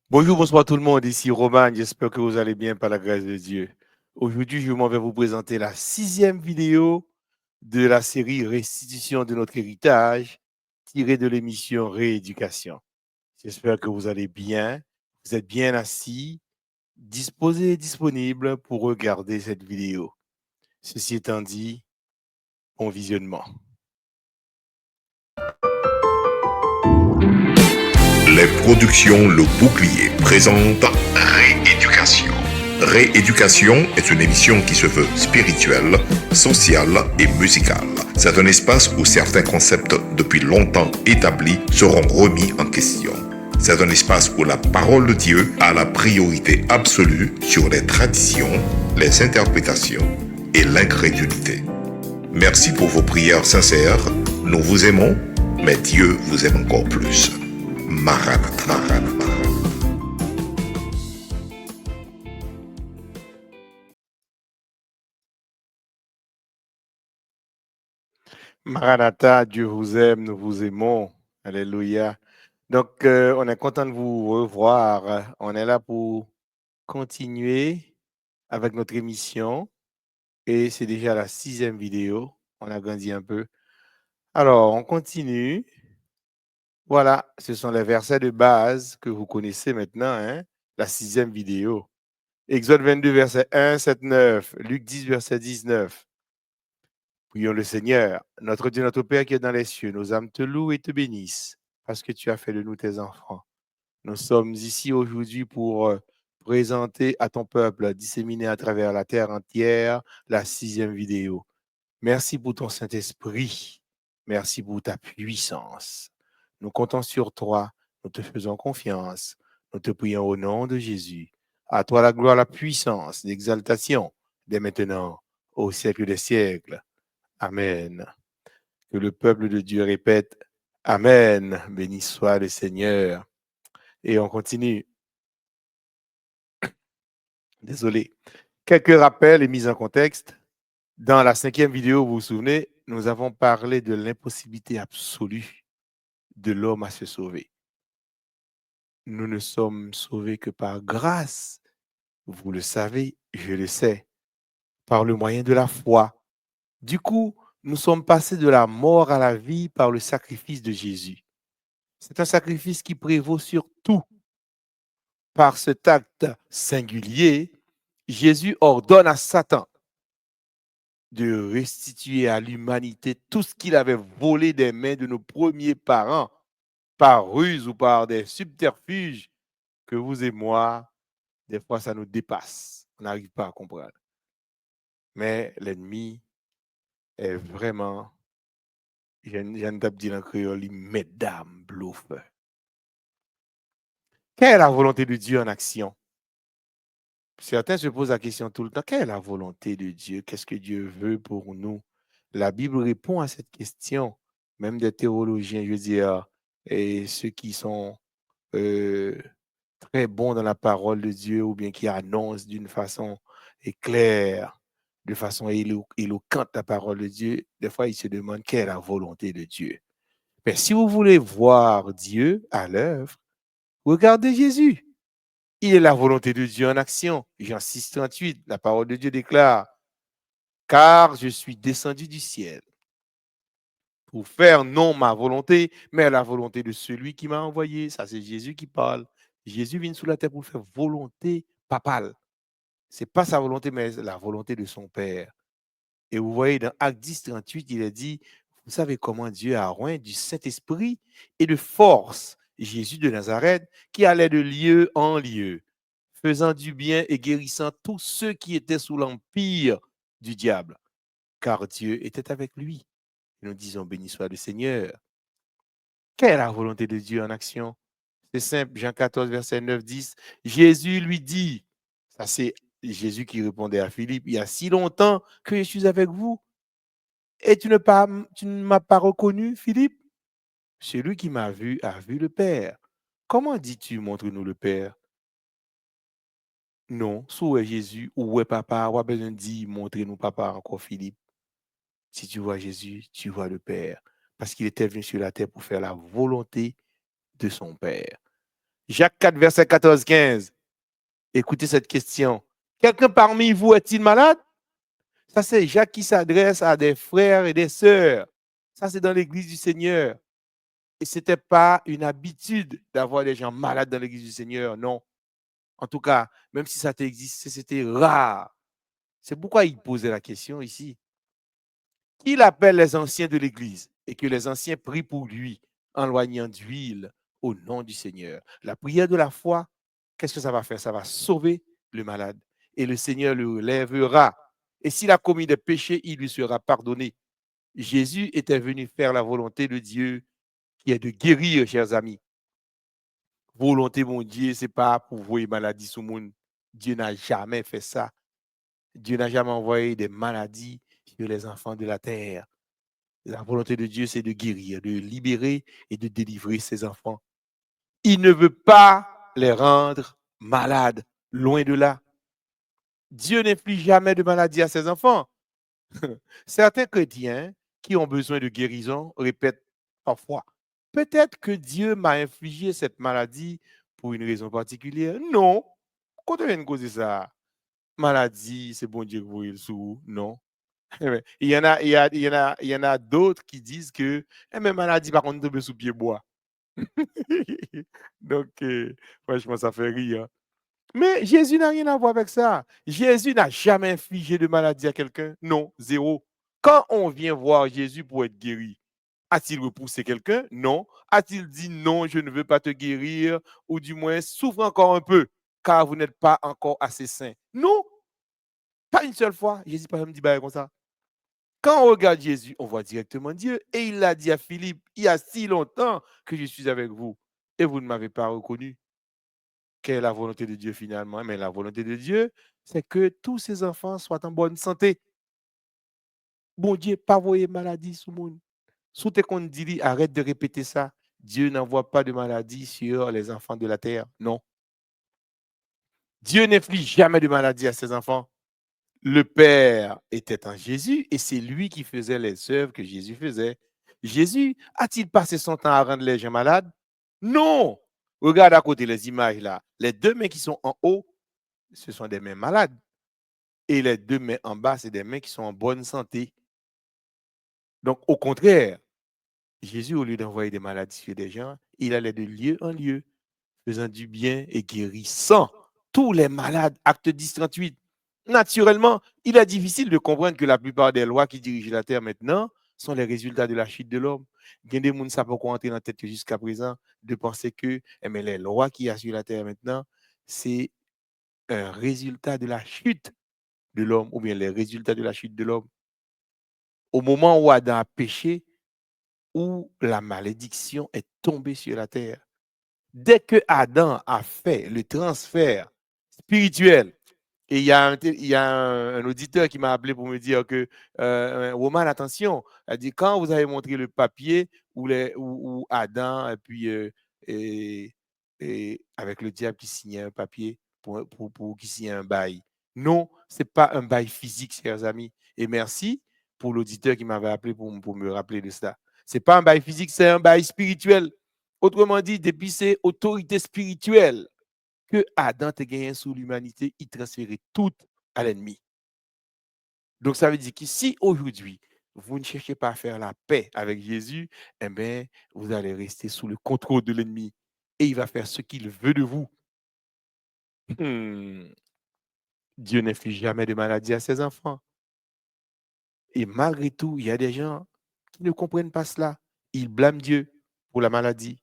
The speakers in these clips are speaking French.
Bonjour, bonsoir tout le monde, ici Roman, j'espère que vous allez bien par la grâce de Dieu. Aujourd'hui, je m'en vais vous présenter la 6e vidéo de la série Restitution de notre héritage, tirée de l'émission Rééducation. J'espère que vous allez bien, vous êtes bien assis, disposés et disponibles pour regarder cette vidéo. Ceci étant dit, bon visionnement. Les productions Le Bouclier présentent Rééducation. Rééducation est une émission qui se veut spirituelle, sociale et musicale. C'est un espace où certains concepts depuis longtemps établis seront remis en question. C'est un espace où la parole de Dieu a la priorité absolue sur les traditions, les interprétations et l'incrédulité. Merci pour vos prières sincères. Nous vous aimons, mais Dieu vous aime encore plus. Maranatha, Maranatha. Maranatha, Dieu vous aime, nous vous aimons. Alléluia. Donc, on est content de vous revoir. On est là pour continuer avec notre émission et c'est déjà la 6e vidéo. On a grandi un peu. Alors, on continue. Voilà, ce sont les versets de base que vous connaissez maintenant, hein? La 6e vidéo. Exode 22, verset 1, 7, 9. Luc 10, verset 19. Prions le Seigneur. Notre Dieu, notre Père qui est dans les cieux, nos âmes te louent et te bénissent parce que tu as fait de nous tes enfants. Nous sommes ici aujourd'hui pour présenter à ton peuple, disséminé à travers la terre entière, la 6e vidéo. Merci pour ton Saint-Esprit. Merci pour ta puissance. Nous comptons sur toi. Nous te faisons confiance. Nous te prions au nom de Jésus. À toi la gloire, la puissance, l'exaltation, dès maintenant, au siècle des siècles. Amen. Que le peuple de Dieu répète Amen. Béni soit le Seigneur. Et on continue. Désolé. Quelques rappels et mises en contexte. Dans la 5e vidéo, vous vous souvenez, nous avons parlé de l'impossibilité absolue de l'homme à se sauver. Nous ne sommes sauvés que par grâce. Vous le savez, je le sais, par le moyen de la foi. Du coup, nous sommes passés de la mort à la vie par le sacrifice de Jésus. C'est un sacrifice qui prévaut sur tout. Par cet acte singulier, Jésus ordonne à Satan de restituer à l'humanité tout ce qu'il avait volé des mains de nos premiers parents, par ruse ou par des subterfuges que vous et moi, des fois, ça nous dépasse. On n'arrive pas à comprendre. Mais l'ennemi est vraiment, j'aime dire en créole, mesdames bluffeur. Quelle est la volonté de Dieu en action? Certains se posent la question tout le temps, quelle est la volonté de Dieu? Qu'est-ce que Dieu veut pour nous? La Bible répond à cette question. Même des théologiens, je veux dire, et ceux qui sont euh, très bons dans la parole de Dieu ou bien qui annoncent d'une façon claire, de façon éloquente la parole de Dieu, des fois ils se demandent quelle est la volonté de Dieu. Mais si vous voulez voir Dieu à l'œuvre, regardez Jésus. Il est la volonté de Dieu en action. Jean 6, 38, la parole de Dieu déclare, car je suis descendu du ciel pour faire non ma volonté, mais la volonté de celui qui m'a envoyé. Ça, c'est Jésus qui parle. Jésus vient sur la terre pour faire volonté papale. Ce n'est pas sa volonté, mais la volonté de son Père. Et vous voyez, dans Acte 10, 38, il est dit, vous savez comment Dieu a oint du Saint-Esprit et de force Jésus de Nazareth, qui allait de lieu en lieu, faisant du bien et guérissant tous ceux qui étaient sous l'empire du diable, car Dieu était avec lui. Nous disons, béni soit le Seigneur. Quelle est la volonté de Dieu en action? C'est simple, Jean 14, verset 9, 10. Jésus lui dit, ça c'est Jésus qui répondait à Philippe, il y a si longtemps que je suis avec vous et tu ne m'as pas reconnu, Philippe? Celui qui m'a vu a vu le Père. Comment dis-tu, montre-nous le Père? Non, sous Jésus, ou papa, ou besoin de dire, montrez-nous papa encore, Philippe. Si tu vois Jésus, tu vois le Père. Parce qu'il était venu sur la terre pour faire la volonté de son Père. Jacques 4, verset 14-15. Écoutez cette question. Quelqu'un parmi vous est-il malade? Ça, c'est Jacques qui s'adresse à des frères et des sœurs. Ça, c'est dans l'église du Seigneur. Et ce n'était pas une habitude d'avoir des gens malades dans l'église du Seigneur, non. En tout cas, même si ça existait, c'était rare. C'est pourquoi il posait la question ici. Il appelle les anciens de l'église et que les anciens prient pour lui en loignant d'huile au nom du Seigneur. La prière de la foi, qu'est-ce que ça va faire? Ça va sauver le malade et le Seigneur le relèvera. Et s'il a commis des péchés, il lui sera pardonné. Jésus était venu faire la volonté de Dieu qui est de guérir, chers amis. Volonté, mon Dieu, ce n'est pas pour voir maladie sur le monde. Dieu n'a jamais fait ça. Dieu n'a jamais envoyé des maladies sur les enfants de la terre. La volonté de Dieu, c'est de guérir, de libérer et de délivrer ses enfants. Il ne veut pas les rendre malades, loin de là. Dieu n'inflige jamais de maladie à ses enfants. Certains chrétiens qui ont besoin de guérison répètent parfois, peut-être que Dieu m'a infligé cette maladie pour une raison particulière. Non, quand on vient de causer ça, maladie, c'est bon Dieu que vous le sous, non. Il y en a d'autres qui disent que mais maladie, par contre, tombe sous pied bois. Donc, franchement, ça fait rire. Mais Jésus n'a rien à voir avec ça. Jésus n'a jamais infligé de maladie à quelqu'un. Non, zéro. Quand on vient voir Jésus pour être guéri, a-t-il repoussé quelqu'un? Non. A-t-il dit non, je ne veux pas te guérir, ou du moins souffre encore un peu, car vous n'êtes pas encore assez saint? Non, pas une seule fois. Jésus, par exemple, dit comme ça. Quand on regarde Jésus, on voit directement Dieu. Et il l'a dit à Philippe, il y a si longtemps que je suis avec vous et vous ne m'avez pas reconnu. Quelle est la volonté de Dieu finalement? Mais la volonté de Dieu, c'est que tous ses enfants soient en bonne santé. Bon Dieu, pas voyer maladie sur le monde. Sous tes comptes, dit, arrête de répéter ça. Dieu n'envoie pas de maladie sur les enfants de la terre. Non. Dieu n'inflige jamais de maladie à ses enfants. Le Père était en Jésus et c'est lui qui faisait les œuvres que Jésus faisait. Jésus a-t-il passé son temps à rendre les gens malades? Non. Regarde à côté les images là. Les deux mains qui sont en haut, ce sont des mains malades. Et les deux mains en bas, c'est des mains qui sont en bonne santé. Donc, au contraire, Jésus, au lieu d'envoyer des maladies sur des gens, il allait de lieu en lieu, faisant du bien et guérissant tous les malades. Acte 10, 38. Naturellement, il est difficile de comprendre que la plupart des lois qui dirigent la terre maintenant sont les résultats de la chute de l'homme. Il y a des gens qui ne savent pas entrer dans la tête jusqu'à présent de penser que les lois qui y a sur la terre maintenant, c'est un résultat de la chute de l'homme ou bien les résultats de la chute de l'homme. Au moment où Adam a péché, où la malédiction est tombée sur la terre, dès que Adam a fait le transfert spirituel, et il y a un auditeur qui m'a appelé pour me dire que, Roman, attention, elle dit, quand vous avez montré le papier où Adam, et puis et avec le diable qui signait un papier pour qui signait un bail. Non, ce n'est pas un bail physique, chers amis. Et merci pour l'auditeur qui m'avait appelé pour me rappeler de ça. Ce n'est pas un bail physique, c'est un bail spirituel. Autrement dit, depuis c'est autorité spirituelle que Adam te gagné sous l'humanité, il transférait tout à l'ennemi. Donc, ça veut dire que si aujourd'hui, vous ne cherchez pas à faire la paix avec Jésus, eh bien, vous allez rester sous le contrôle de l'ennemi et il va faire ce qu'il veut de vous. Dieu n'inflige jamais de maladie à ses enfants. Et malgré tout, il y a des gens qui ne comprennent pas cela. Ils blâment Dieu pour la maladie.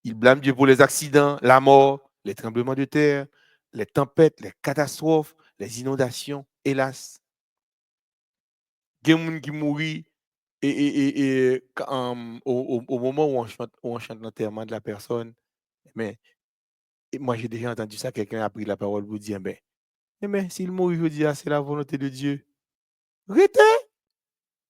Ils blâment Dieu pour les accidents, la mort, les tremblements de terre, les tempêtes, les catastrophes, les inondations, hélas. Il y a des gens qui mourent au moment où on chante l'enterrement de la personne. Mais moi, j'ai déjà entendu ça, quelqu'un a pris la parole pour dire, mais s'il mourit, je dis, c'est la volonté de Dieu. Arrêtez!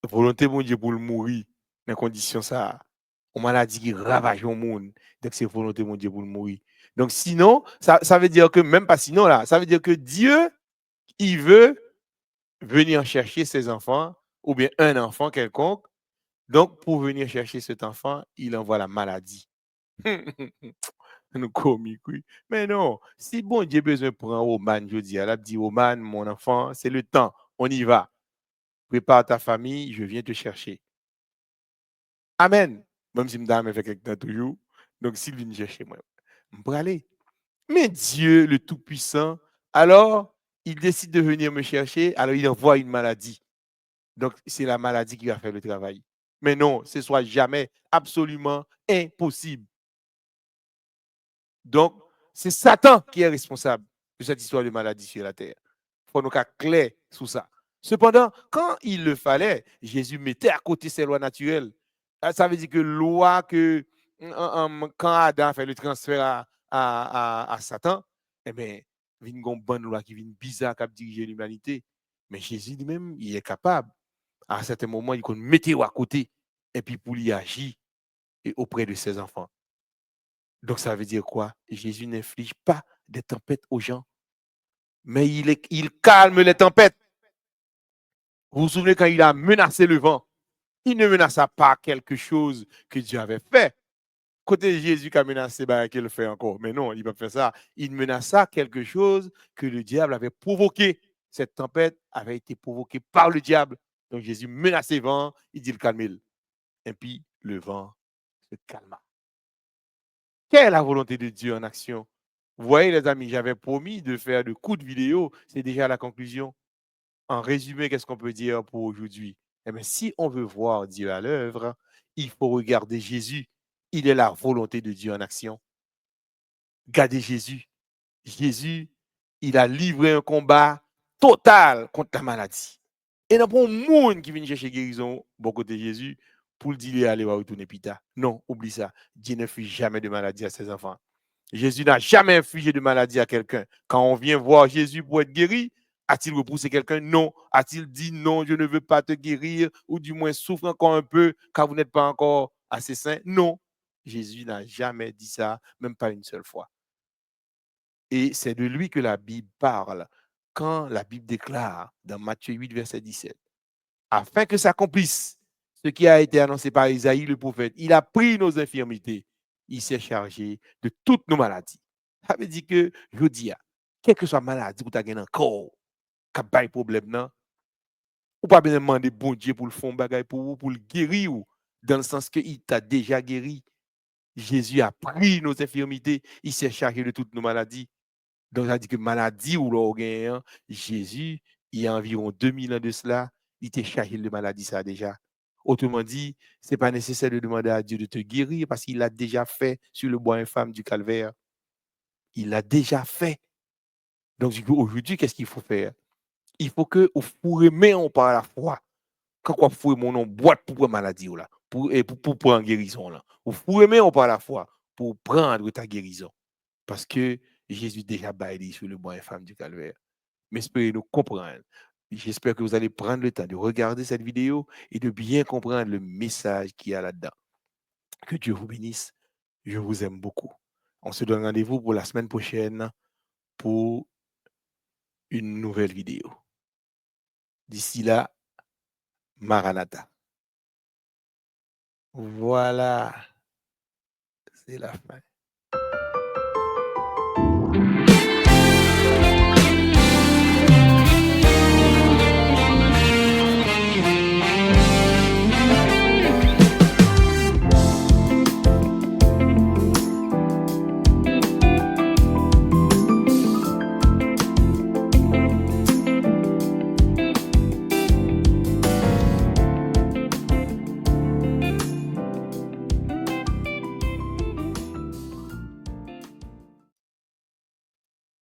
Volonté de Dieu pour le mourir, dans condition ça. Une maladie qui ravage le monde. Donc, c'est volonté de Dieu pour le mourir. Donc, sinon, ça veut dire que, même pas sinon, là, ça veut dire que Dieu, il veut venir chercher ses enfants, ou bien un enfant quelconque. Donc, pour venir chercher cet enfant, il envoie la maladie. Nous comiques, oui. Mais non, si bon Dieu besoin de prendre Oman, je dis, elle a dit, Oman, mon enfant, c'est le temps, on y va. Prépare ta famille, je viens te chercher. Amen. Même si madame fait quelque temps toujours. Donc, s'il vient chercher moi, je peux aller. Mais Dieu, le Tout-Puissant, alors, il décide de venir me chercher, alors il envoie une maladie. Donc, c'est la maladie qui va faire le travail. Mais non, ce soit jamais absolument impossible. Donc, c'est Satan qui est responsable de cette histoire de maladie sur la terre. Il faut nous être clair sur ça. Cependant, quand il le fallait, Jésus mettait à côté ses lois naturelles. Ça veut dire que loi que quand Adam fait le transfert à Satan, eh bien, il y a une bonne loi qui vient bizarre qui dirige l'humanité. Mais Jésus lui-même, il est capable. À un certain moment, il mettait à côté et puis pour y agir auprès de ses enfants. Donc ça veut dire quoi? Jésus n'inflige pas des tempêtes aux gens, mais il calme les tempêtes. Vous vous souvenez quand il a menacé le vent? Il ne menaça pas quelque chose que Dieu avait fait. Côté Jésus qui a menacé, bah, qu'il le fait encore. Mais non, il ne va pas faire ça. Il menaça quelque chose que le diable avait provoqué. Cette tempête avait été provoquée par le diable. Donc Jésus menaçait le vent, il dit le calme. Et puis le vent se calma. Quelle est la volonté de Dieu en action? Vous voyez, les amis, j'avais promis de faire de courtes vidéos. C'est déjà la conclusion. En résumé, qu'est-ce qu'on peut dire pour aujourd'hui? Eh bien, si on veut voir Dieu à l'œuvre, il faut regarder Jésus. Il est la volonté de Dieu en action. Regardez Jésus. Jésus, il a livré un combat total contre la maladie. Et non pas un monde qui vient chercher guérison, bon côté Jésus, pour le dire aller retourner pita. Non, oublie ça. Dieu ne fait jamais de maladie à ses enfants. Jésus n'a jamais infligé de maladie à quelqu'un. Quand on vient voir Jésus pour être guéri, a-t-il repoussé quelqu'un? Non. A-t-il dit non, je ne veux pas te guérir, ou du moins souffre encore un peu, car vous n'êtes pas encore assez saint? Non. Jésus n'a jamais dit ça, même pas une seule fois. Et c'est de lui que la Bible parle quand la Bible déclare dans Matthieu 8, verset 17, afin que s'accomplisse ce qui a été annoncé par Isaïe le prophète. Il a pris nos infirmités. Il s'est chargé de toutes nos maladies. Ça veut dire que, je dis, quelle que soit la maladie que tu as gagné encore, qui a un problème, non? Ou pas bien demander bon Dieu pour le fond bagaille pour vous, pour le guérir, dans le sens qu'il t'a déjà guéri. Jésus a pris nos infirmités. Il s'est chargé de toutes nos maladies. Donc, ça dit que maladie ou l'organe, Jésus, il y a environ 2000 ans de cela, il t'est chargé de maladie, ça déjà. Autrement dit, ce n'est pas nécessaire de demander à Dieu de te guérir parce qu'il l'a déjà fait sur le bois infâme du calvaire. Il l'a déjà fait. Donc, aujourd'hui, qu'est-ce qu'il faut faire? Il faut que vous fourrez par la foi. Quand vous fourrez mon nom, boîte pour prendre maladie, là, pour prendre guérison. Là. Vous fourrez par la foi pour prendre ta guérison. Parce que Jésus déjà baillé sur le bois infâme du calvaire. Mais espérez nous comprendre. J'espère que vous allez prendre le temps de regarder cette vidéo et de bien comprendre le message qu'il y a là-dedans. Que Dieu vous bénisse. Je vous aime beaucoup. On se donne rendez-vous pour la semaine prochaine pour une nouvelle vidéo. D'ici là, Maranatha. Voilà. C'est la fin.